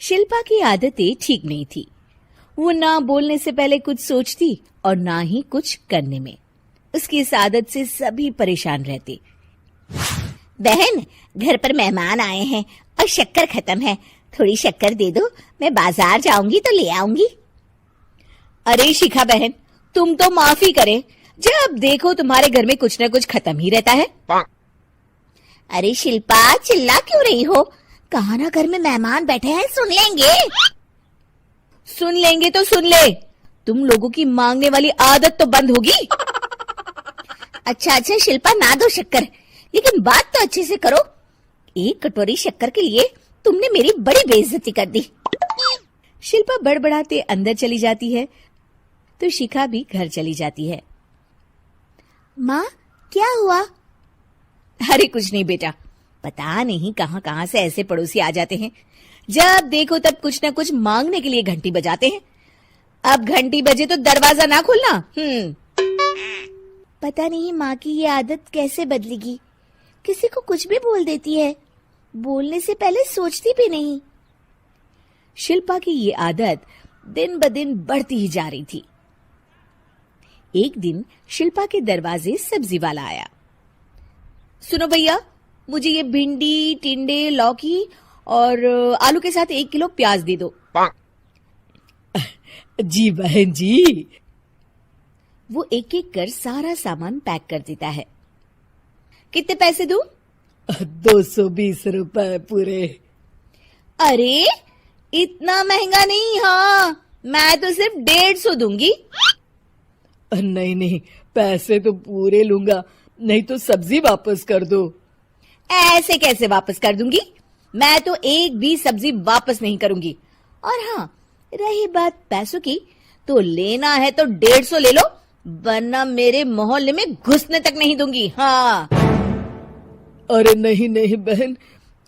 शिल्पा की आदतें ठीक नहीं थी। वो ना बोलने से पहले कुछ सोचती और ना ही कुछ करने में। उसकी इस आदत से सभी परेशान रहते। बहन, घर पर मेहमान आए हैं और शक्कर खत्म है, थोड़ी शक्कर दे दो, मैं बाजार जाऊंगी तो ले आऊंगी। अरे शिखा बहन, तुम तो माफी करे, जब देखो तुम्हारे घर में कुछ न कुछ खत्म ही रहता है। अरे शिल्पा, चिल्ला क्यों रही हो? कहा ना घर में मेहमान बैठे हैं, सुन लेंगे। सुन लेंगे तो सुन ले, तुम लोगों की मांगने वाली आदत तो बंद होगी। अच्छा शिल्पा, ना दो शक्कर, लेकिन बात तो अच्छे से करो। एक कटोरी शक्कर के लिए तुमने मेरी बड़ी बेइज्जती कर दी। शिल्पा बड़बड़ाते अंदर चली जाती है तो शिखा भी घर चली जाती है। माँ, क्या हुआ? अरे कुछ नहीं बेटा, पता नहीं कहां कहां से ऐसे पड़ोसी आ जाते हैं, जब देखो तब कुछ न कुछ मांगने के लिए घंटी बजाते हैं। अब घंटी बजे तो दरवाजा ना खोलना। पता नहीं माँ की ये आदत कैसे बदलेगी, किसी को कुछ भी बोल देती है, बोलने से पहले सोचती भी नहीं। शिल्पा की ये आदत दिन ब दिन बढ़ती ही जा रही थी। एक दिन शिल्पा के दरवाजे सब्जी वाला आया। सुनो भैया, मुझे ये भिंडी, टिंडे, लौकी और आलू के साथ 1 किलो प्याज दे दो। जी बहन जी। वो एक एक कर सारा सामान पैक कर देता है। कितने पैसे दूं? 220 रुपए पूरे। अरे इतना महंगा नहीं। हाँ, मैं तो सिर्फ 150 दूंगी। नहीं, पैसे तो पूरे लूंगा, नहीं तो सब्जी वापस कर दो। ऐसे कैसे वापस कर दूंगी? मैं तो एक भी सब्जी वापस नहीं करूंगी। और हाँ, रही बात पैसों की, तो लेना है तो 150 ले लो, वरना मेरे मोहल्ले में घुसने तक नहीं दूंगी। हाँ। अरे नहीं बहन,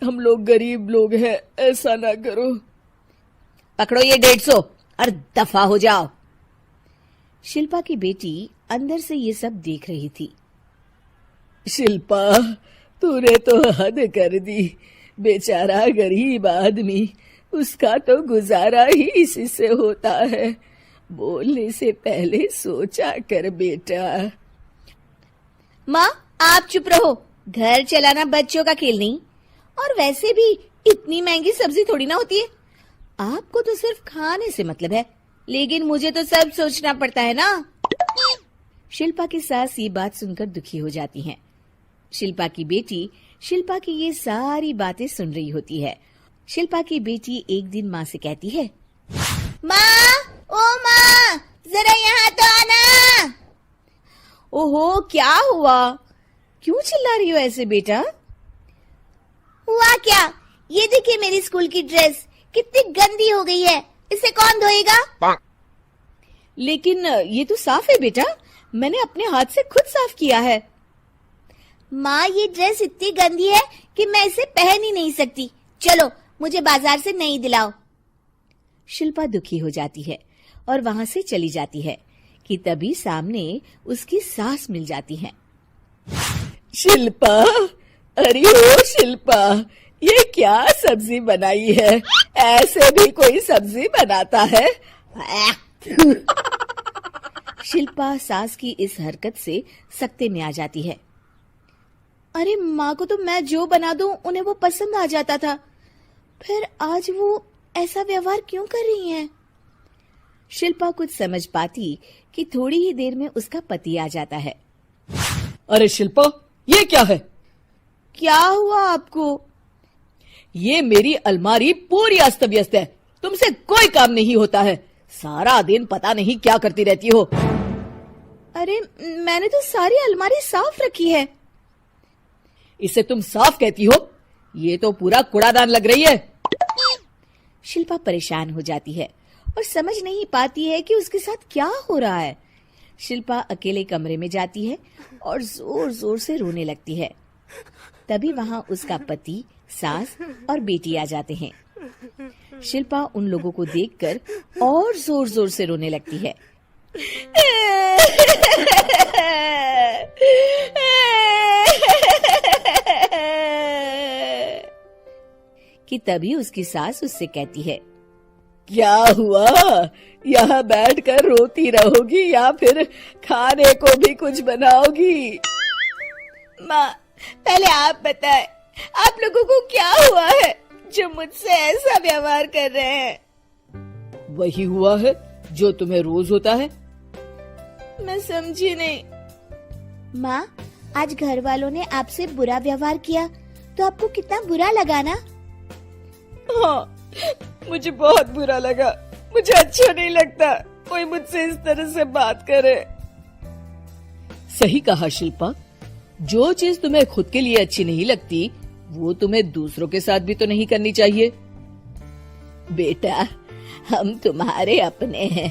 हम लोग गरीब लोग हैं, ऐसा ना करो। पकड़ो ये 150 और दफा हो जाओ। शिल्पा की बेटी अंदर से ये सब देख रही थी। शिल्पा, तूने तो हद कर दी। बेचारा गरीब आदमी, उसका तो गुजारा ही इसी से होता है। बोलने से पहले सोचा कर बेटा। माँ, आप चुप रहो, घर चलाना बच्चों का खेल नहीं। और वैसे भी इतनी महंगी सब्जी थोड़ी ना होती है। आपको तो सिर्फ खाने से मतलब है, लेकिन मुझे तो सब सोचना पड़ता है ना। शिल्पा की सास ये बात सुनकर दुखी हो जाती हैं। शिल्पा की बेटी शिल्पा की ये सारी बातें सुन रही होती है। शिल्पा की बेटी एक दिन माँ से कहती है, माँ, ओ माँ, जरा यहाँ तो आना। ओहो, क्या हुआ? क्यों चिल्ला रही हो ऐसे बेटा? हुआ क्या? ये देखिए मेरी स्कूल की ड्रेस कितनी गंदी हो गई है, इसे कौन धोएगा? लेकिन ये तो साफ है बेटा, मैंने अपने हाथ से खुद साफ किया है। माँ, ये ड्रेस इतनी गंदी है कि मैं इसे पहन ही नहीं सकती। चलो, मुझे बाजार से नई दिलाओ। शिल्पा दुखी हो जाती है और वहां से चली जाती है कि तभी सामने उसकी सास मिल जाती है। शिल्पा, अरे ओ शिल्पा, ये क्या सब्जी बनाई है? ऐसे भी कोई सब्जी बनाता है? शिल्पा सास की इस हरकत से सख्ते में आ जाती है। अरे माँ को तो मैं जो बना दूं उन्हें वो पसंद आ जाता था, फिर आज वो ऐसा व्यवहार क्यों कर रही हैं? शिल्पा कुछ समझ पाती कि थोड़ी ही देर में उसका पति आ जाता है। अरे शिल्पा, ये क्या है? क्या हुआ आपको? ये मेरी अलमारी पूरी अस्त व्यस्त है, तुमसे कोई काम नहीं होता है। सारा दिन पता नहीं क्या करती रहती हो। अरे मैंने तो सारी अलमारी साफ रखी है। इसे तुम साफ कहती हो? ये तो पूरा कूड़ादान लग रही है। शिल्पा परेशान हो जाती है और समझ नहीं पाती है कि उसके साथ क्या हो रहा है। शिल्पा अकेले कमरे में जाती है और जोर जोर से रोने लगती है। तभी वहां उसका पति, सास और बेटी आ जाते हैं। शिल्पा उन लोगों को देखकर और जोर जोर से रोने लगती है। कि तभी उसकी सास उससे कहती है, क्या हुआ? यहाँ बैठकर रोती रहोगी या फिर खाने को भी कुछ बनाओगी? माँ, पहले आप बताएं, आप लोगों को क्या हुआ है जो मुझसे ऐसा व्यवहार कर रहे हैं? वही हुआ है जो तुम्हें रोज होता है। मैं समझी नहीं। माँ, आज घर वालों ने आपसे बुरा व्यवहार किया तो आपको कितना बुरा लगा ना? हाँ, मुझे बहुत बुरा लगा। मुझे अच्छा नहीं लगता कोई मुझसे इस तरह से बात करे। सही कहा शिल्पा, जो चीज तुम्हें खुद के लिए अच्छी नहीं लगती वो तुम्हें दूसरों के साथ भी तो नहीं करनी चाहिए। बेटा, हम तुम्हारे अपने हैं,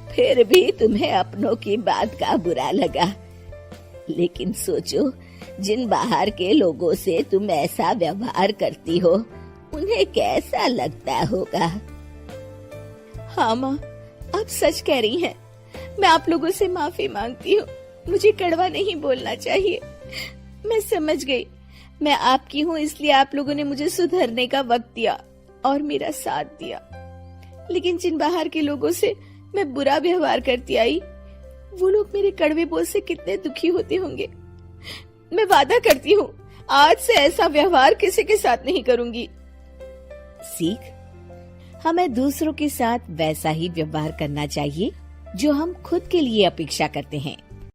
फिर भी तुम्हें अपनों की बात का बुरा लगा। लेकिन सोचो, जिन बाहर के लोगों से तुम ऐसा व्यवहार करती हो उन्हें कैसा लगता होगा। हाँ माँ, आप सच कह रही हैं। मैं आप लोगों से माफी मांगती हूँ। मुझे कड़वा नहीं बोलना चाहिए। मैं समझ गई, मैं आपकी हूँ इसलिए आप लोगों ने मुझे सुधरने का वक्त दिया और मेरा साथ दिया। लेकिन जिन बाहर के लोगों से मैं बुरा व्यवहार करती आई, वो लोग मेरे कड़वे बोल से कितने दुखी होते होंगे। मैं वादा करती हूँ, आज से ऐसा व्यवहार किसी के साथ नहीं करूंगी। सीख, हमें दूसरों के साथ वैसा ही व्यवहार करना चाहिए जो हम खुद के लिए अपेक्षा करते हैं।